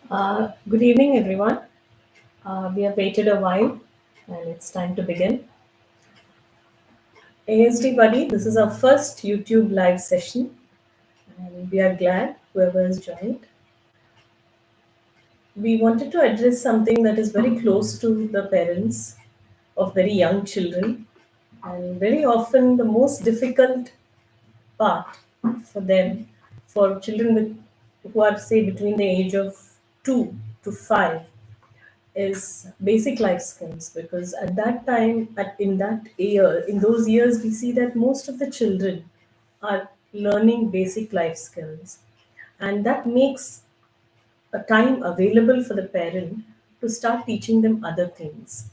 Good evening, everyone. We have waited a while and it's time to begin. ASD Buddy, this is our first YouTube live session and we are glad whoever has joined. We wanted to address something that is very close to the parents of very young children, and very often the most difficult part for them, for children who are, say, between the age of 2 to 5, is basic life skills, because at that time, in that year, in those years, we see that most of the children are learning basic life skills, and that makes a time available for the parent to start teaching them other things.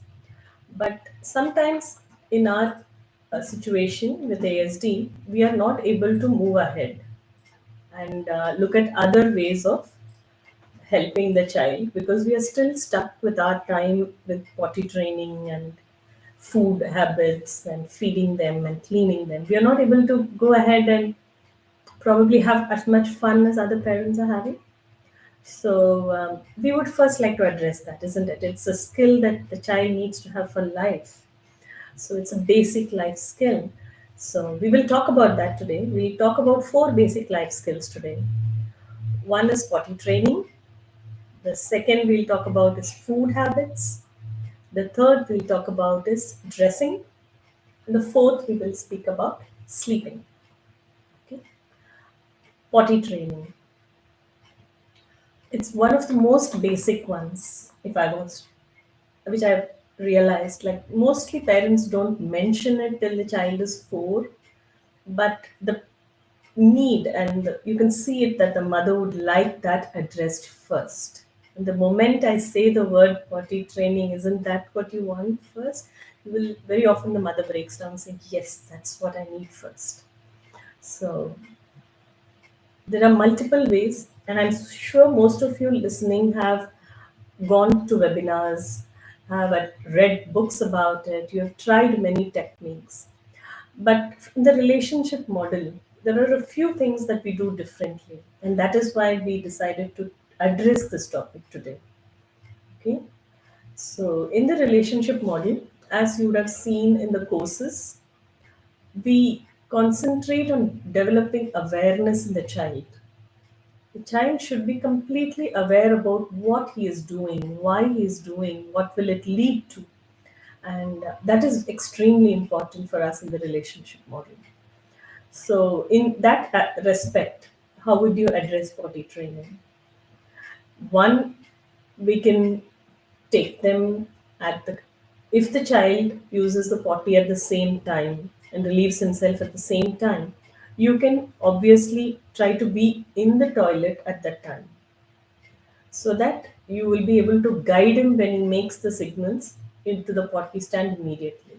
But sometimes in our situation with ASD, we are not able to move ahead and look at other ways of helping the child, because we are still stuck with our time with potty training and food habits and feeding them and cleaning them. We are not able to go ahead and probably have as much fun as other parents are having. So we would first like to address that, isn't it? It's a skill that the child needs to have for life. So it's a basic life skill. So we will talk about that today. We talk about four basic life skills today. One is potty training. The second we'll talk about is food habits. The third we'll talk about is dressing. And the fourth we will speak about sleeping. Okay. Potty training. It's one of the most basic ones, if I was, which I've realized. Like mostly parents don't mention it till the child is 4, but the need, and you can see it that the mother would like that addressed first. And the moment I say the word potty training, isn't that what you want first? You will very often the mother breaks down saying, yes, that's what I need first. So there are multiple ways, and I'm sure most of you listening have gone to webinars, have read books about it, you have tried many techniques. But in the relationship model, there are a few things that we do differently, and that is why we decided to address this topic today. Okay, so in the relationship model, as you would have seen in the courses, we concentrate on developing awareness in the child. The child should be completely aware about what he is doing, why he is doing, what will it lead to, and that is extremely important for us in the relationship model. So, in that respect, how would you address potty training? One, we can take them at the, if the child uses the potty at the same time and relieves himself at the same time, you can obviously try to be in the toilet at that time, so that you will be able to guide him when he makes the signals into the potty stand immediately.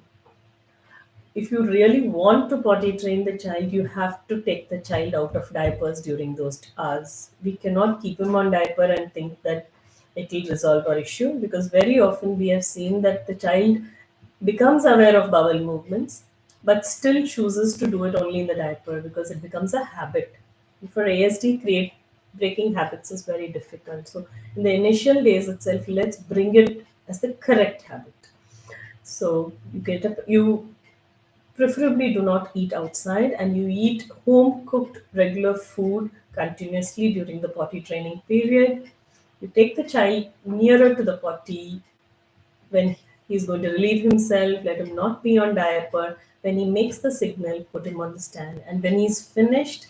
If you really want to potty train the child, you have to take the child out of diapers during those hours. We cannot keep him on diaper and think that it will resolve our issue, because very often we have seen that the child becomes aware of bowel movements but still chooses to do it only in the diaper because it becomes a habit. For ASD, create breaking habits is very difficult. So in the initial days itself, let's bring it as the correct habit. So you get up, you preferably do not eat outside, and you eat home cooked regular food continuously during the potty training period. You take the child nearer to the potty when he's going to relieve himself, let him not be on diaper. When he makes the signal, put him on the stand. And when he's finished,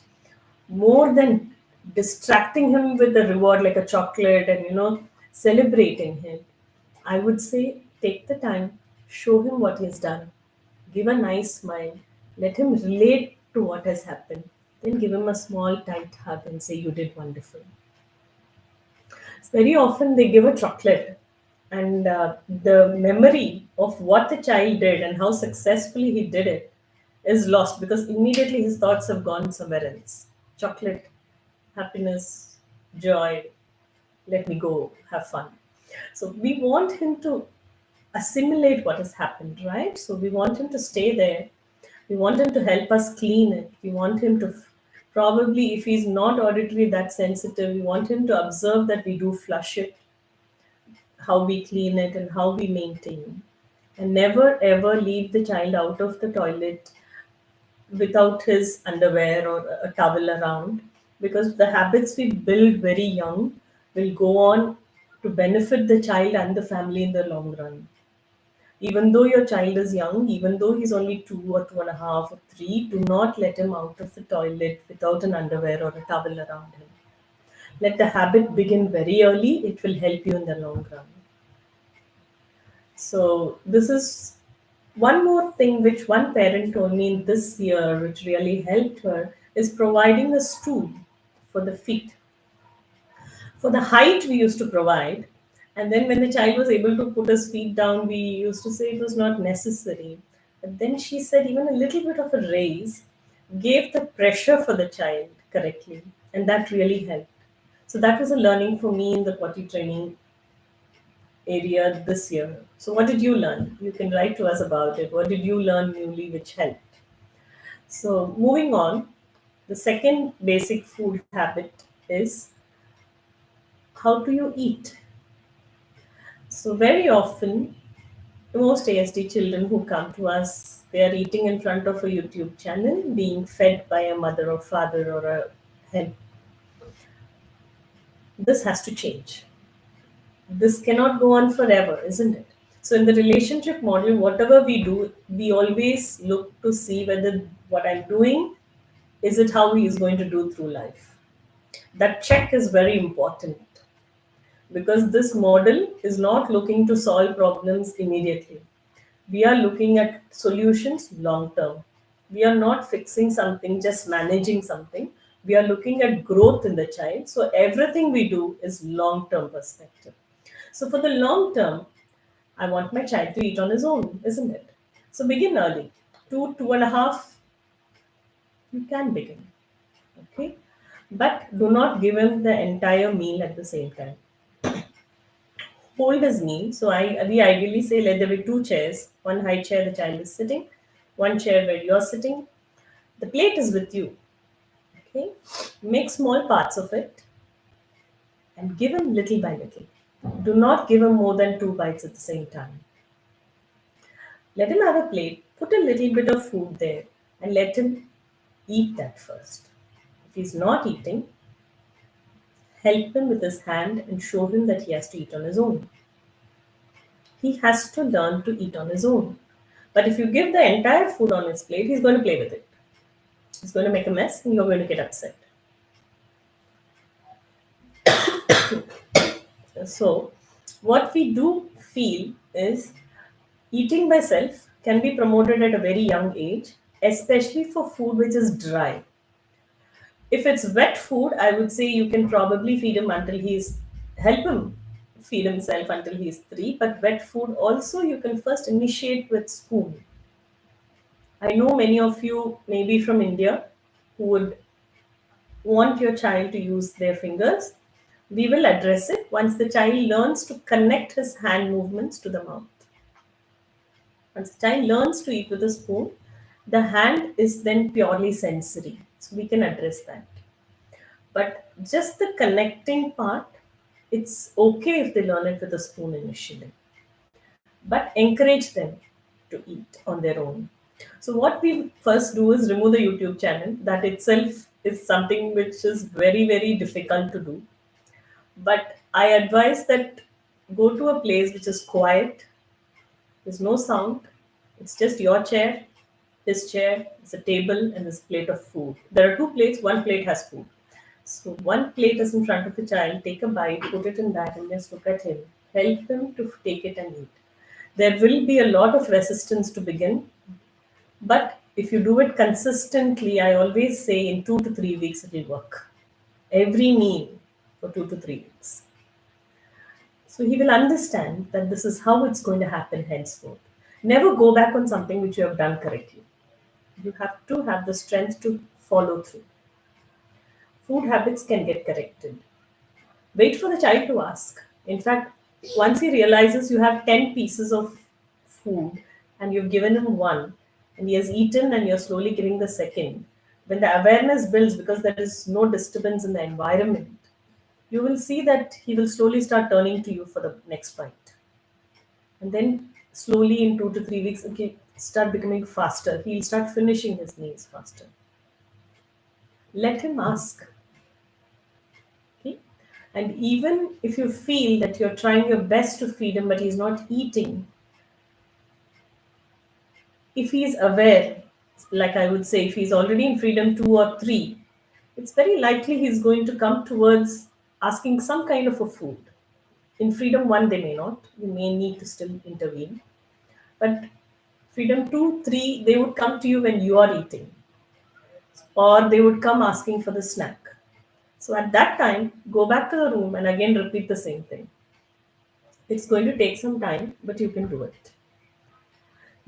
more than distracting him with the reward like a chocolate and celebrating him, I would say take the time, show him what he's done, give a nice smile, let him relate to what has happened, then give him a small tight hug and say you did wonderful. Very often they give a chocolate, and the memory of what the child did and how successfully he did it is lost, because immediately his thoughts have gone somewhere else. Chocolate, happiness, joy, let me go have fun. So we want him to assimilate what has happened, right? So we want him to stay there. We want him to help us clean it. We want him to Probably, if he's not auditory that sensitive, we want him to observe that we do flush it, how we clean it, and how we maintain. And never ever leave the child out of the toilet without his underwear or a towel around, because the habits we build very young will go on to benefit the child and the family in the long run. Even though your child is young, even though he's only 2 or 2.5 or 3, do not let him out of the toilet without an underwear or a towel around him. Let the habit begin very early, it will help you in the long run. So, this is one more thing which one parent told me this year, which really helped her, is providing a stool for the feet. For the height, we used to provide, and then when the child was able to put his feet down, we used to say it was not necessary. But then she said even a little bit of a raise gave the pressure for the child correctly, and that really helped. So that was a learning for me in the potty training area this year. So, what did you learn? You can write to us about it. What did you learn newly which helped? So, moving on, the second basic food habit is how do you eat? So, very often, most ASD children who come to us, they are eating in front of a YouTube channel, being fed by a mother or father or a help. This has to change. This cannot go on forever, isn't it? So in the relationship model, whatever we do, we always look to see whether what I'm doing is it how he is going to do through life. That check is very important because this model is not looking to solve problems immediately. We are looking at solutions long term. We are not fixing something, just managing something. We are looking at growth in the child. So everything we do is long term perspective. So for the long term, I want my child to eat on his own, isn't it? So begin early. 2, 2.5, you can begin. Okay? But do not give him the entire meal at the same time. Hold his meal. So we ideally say let there be two chairs. One high chair the child is sitting, one chair where you're sitting. The plate is with you. Okay? Make small parts of it and give him little by little. Do not give him more than 2 bites at the same time. Let him have a plate, put a little bit of food there, and let him eat that first. If he's not eating, help him with his hand and show him that he has to eat on his own. He has to learn to eat on his own. But if you give the entire food on his plate, he's going to play with it. He's going to make a mess and you're going to get upset. So, what we do feel is eating by self can be promoted at a very young age, especially for food which is dry. If it's wet food, I would say you can probably feed him until he's help him feed himself until he's 3. But wet food also you can first initiate with spoon. I know many of you maybe from India who would want your child to use their fingers. We will address it once the child learns to connect his hand movements to the mouth. Once the child learns to eat with a spoon, the hand is then purely sensory. So we can address that. But just the connecting part, it's okay if they learn it with a spoon initially. But encourage them to eat on their own. So what we first do is remove the YouTube channel. That itself is something which is very, very difficult to do. But I advise that go to a place which is quiet, there's no sound, it's just your chair, his chair, it's a table, and this plate of food. There are 2 plates, one plate has food. So one plate is in front of the child, take a bite, put it in that, and just look at him. Help him to take it and eat. There will be a lot of resistance to begin, but if you do it consistently, I always say in 2 to 3 weeks it will work. Every meal for 2 to 3 weeks. So he will understand that this is how it's going to happen henceforth. Never go back on something which you have done correctly. You have to have the strength to follow through. Food habits can get corrected. Wait for the child to ask. In fact, once he realizes you have 10 pieces of food and you've given him one and he has eaten and you're slowly giving the second, When the awareness builds, because there is no disturbance in the environment, you will see that he will slowly start turning to you for the next bite. And then slowly in 2 to 3 weeks, okay, start becoming faster. He'll start finishing his meals faster. Let him ask. Okay? And even if you feel that you're trying your best to feed him but he's not eating, if he's aware, like I would say, if he's already in freedom 2 or 3, it's very likely he's going to come towards asking some kind of a food. In freedom 1, they may not. You may need to still intervene. But freedom 2, 3, they would come to you when you are eating, or they would come asking for the snack. So at that time, go back to the room and again repeat the same thing. It's going to take some time, but you can do it.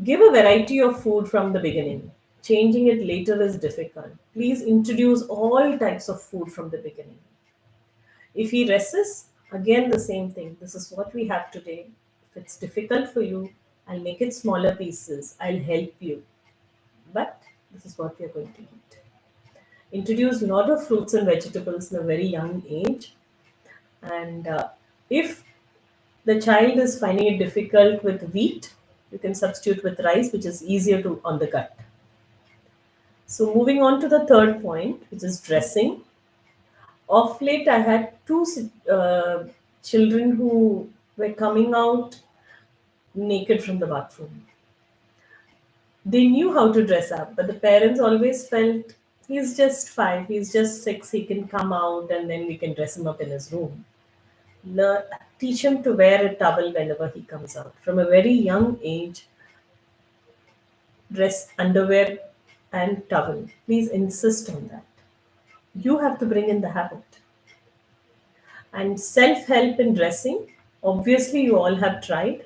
Give a variety of food from the beginning. Changing it later is difficult. Please introduce all types of food from the beginning. If he resists, again the same thing. This is what we have today. If it's difficult for you, I'll make it smaller pieces. I'll help you. But this is what we are going to eat. Introduce a lot of fruits and vegetables in a very young age. And if the child is finding it difficult with wheat, you can substitute with rice, which is easier to on the gut. So moving on to the third point, which is dressing. Of late, I had two children who were coming out naked from the bathroom. They knew how to dress up, but the parents always felt he's just 5, he's just 6, he can come out and then we can dress him up in his room. Learn, teach him to wear a towel whenever he comes out. From a very young age, dress underwear and towel. Please insist on that. You have to bring in the habit. And self help in dressing, obviously, you all have tried.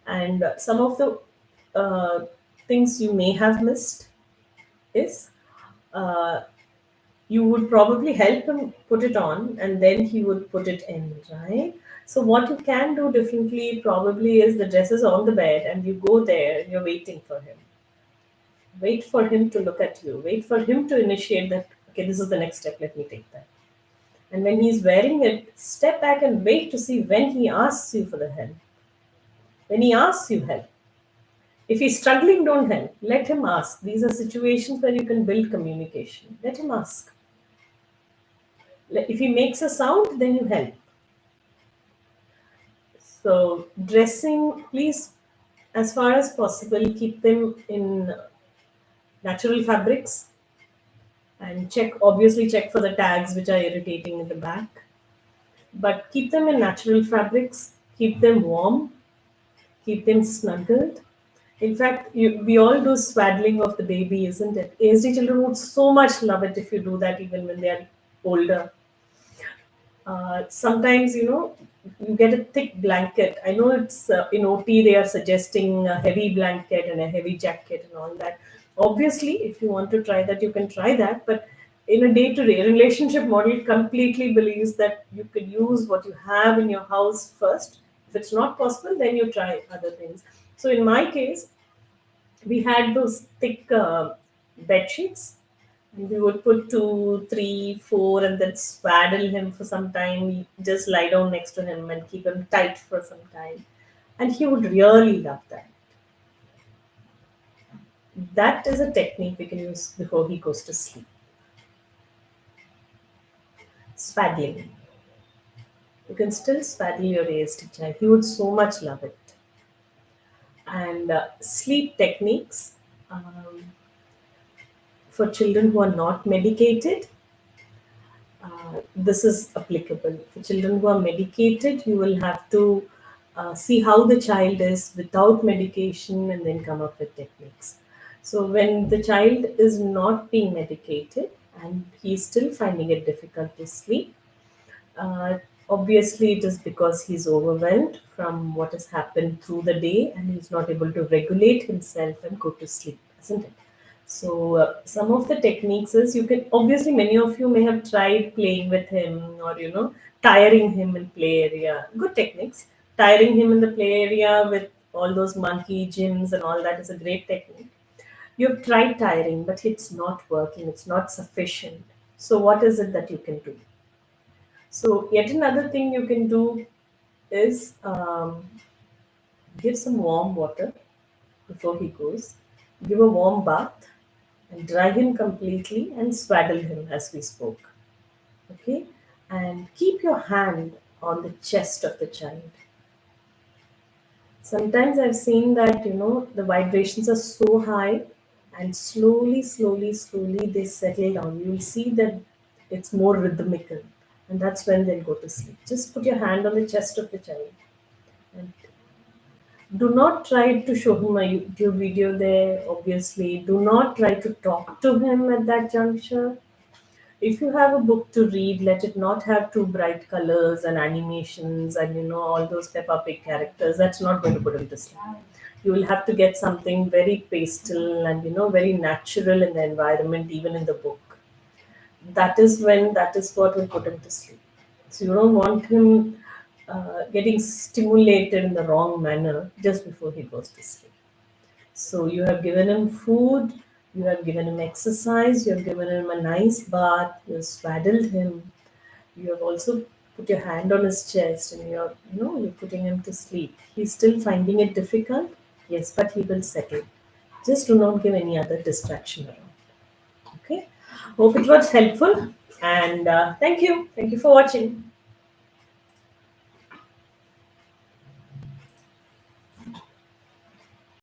And some of the things you may have missed is uh, you would probably help him put it on and then he would put it in, right? So, what you can do differently probably is the dress is on the bed and you go there and you're waiting for him. Wait for him to look at you. Wait for him to initiate that, okay, this is the next step, let me take that. And when he's wearing it, step back and wait to see when he asks you for the help. When he asks you help. If he's struggling, don't help. Let him ask. These are situations where you can build communication. Let him ask. If he makes a sound, then you help. So, dressing, please, as far as possible, keep them in natural fabrics and check for the tags which are irritating in the back. But keep them in natural fabrics, keep them warm, keep them snuggled. In fact, we all do swaddling of the baby, isn't it? ASD children would so much love it if you do that even when they are older. Sometimes, you get a thick blanket. I know it's in OT, they are suggesting a heavy blanket and a heavy jacket and all that. Obviously, if you want to try that, you can try that. But in a day to day relationship model, it completely believes that you could use what you have in your house first. If it's not possible, then you try other things. So, in my case, we had those thick bed sheets. We would put 2, 3, 4, and then swaddle him for some time. Just lie down next to him and keep him tight for some time. And he would really love that. That is a technique we can use before he goes to sleep. Swaddling. You can still swaddle your ASD child. He would so much love it. And sleep techniques. For children who are not medicated, this is applicable. For children who are medicated, you will have to see how the child is without medication and then come up with techniques. So, when the child is not being medicated and he's still finding it difficult to sleep, uh, obviously it is because he's overwhelmed from what has happened through the day and he's not able to regulate himself and go to sleep, isn't it? So, some of the techniques is you can obviously many of you may have tried playing with him or tiring him in play area. Good techniques. Tiring him in the play area with all those monkey gyms and all that is a great technique. You've tried tiring, but it's not working, it's not sufficient. So, what is it that you can do? So, yet another thing you can do is give some warm water before he goes, give a warm bath, and dry him completely and swaddle him as we spoke. Okay? And keep your hand on the chest of the child. Sometimes I've seen that, the vibrations are so high and slowly, slowly, slowly they settle down. You'll see that it's more rhythmical. And that's when they'll go to sleep. Just put your hand on the chest of the child. And do not try to show him a YouTube video there, obviously. Do not try to talk to him at that juncture. If you have a book to read, let it not have too bright colors and animations and all those Peppa Pig characters. That's not going to put him to sleep. You will have to get something very pastel and very natural in the environment, even in the book. That is what will put him to sleep. So you don't want him getting stimulated in the wrong manner just before he goes to sleep. So you have given him food, you have given him exercise, you have given him a nice bath, you have swaddled him, you have also put your hand on his chest and you're putting him to sleep. He's still finding it difficult, yes, but he will settle. Just do not give any other distraction around. Okay. Hope it was helpful and thank you. Thank you for watching.